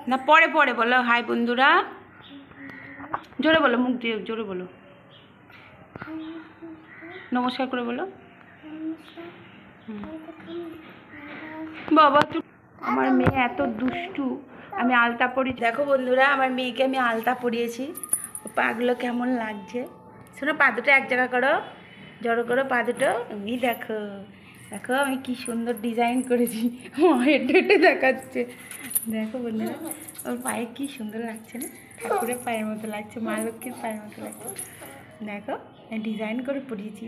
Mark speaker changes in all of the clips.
Speaker 1: না পরে পরে বলো হাই বন্ধুরা, জোরে বলো, মুখ দিয়ে জোরে বলো, নমস্কার করে বলো। বাবা আমার মেয়ে এত দুষ্টু। আমি আলতা পরি, দেখো বন্ধুরা আমার মেয়েকে আমি আলতা পরিয়েছি, পাগুলো কেমন লাগছে। শোনো পা দুটো এক জায়গা করো, জড়ো করো পা দুটো। আমি দেখো দেখো আমি কি সুন্দর ডিজাইন করেছি, হেঁটে হেঁটে দেখাচ্ছে। দেখো বন্ধুরা ওর পায়ে কি সুন্দর লাগছে না, ঠাকুরের পায়ের মতো লাগছে, মা লক্ষ্মীর পায়ের মতো লাগছে। দেখো ডিজাইন করে পরিয়েছি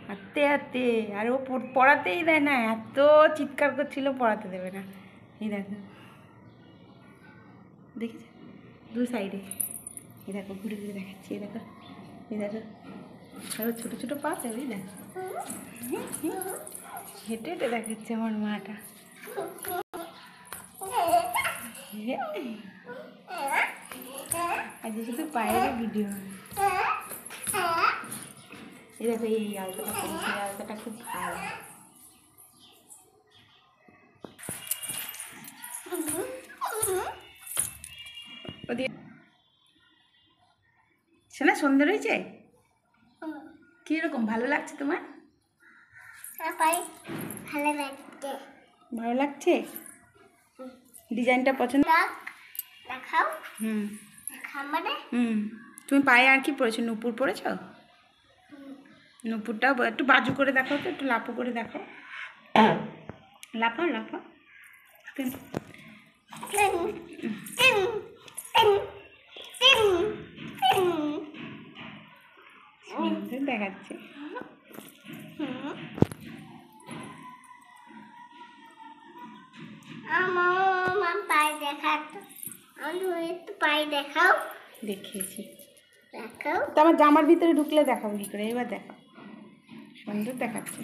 Speaker 1: হাতে হাতে। আর ও পড়াতেই দেয় না, এত চিৎকার করছিল পড়াতে দেবে না। এই দেখো দেখেছো দু সাইডে, এই দেখো ঘুরে ঘুরে দেখাচ্ছি, এই দেখো এই দেখো আরো ছোটো ছোটো পা দেবে, দেখো হেঁটে হেঁটে দেখাচ্ছে আমার মাটা। আজ শুধু পায়ের ভিডিও। এই দেখো এই আলতাটা করেছি, এই আলতাটা খুব ভালো। শোনা সুন্দর হয়েছে? কীরকম ভালো লাগছে তোমার?
Speaker 2: ভালো লাগছে।
Speaker 1: ভালো লাগছে? ডিজাইনটা পছন্দ?
Speaker 2: দেখাও।
Speaker 1: হুম
Speaker 2: মানে
Speaker 1: তুমি পায়ে আর কি পরেছো? নূপুর পরেছ? নূপুরটাও একটু বাজু করে দেখো তো, একটু লাপু করে দেখো, লাফাও লাফাও। সুন্দর দেখাচ্ছে।
Speaker 2: আমার পায়ে দেখাতো, একটু পায়ে দেখাও।
Speaker 1: দেখিয়েছি,
Speaker 2: দেখাও।
Speaker 1: তো আমার জামার ভিতরে ঢুকলে দেখাবো কি করে? এবার দেখো সুন্দর দেখাচ্ছে।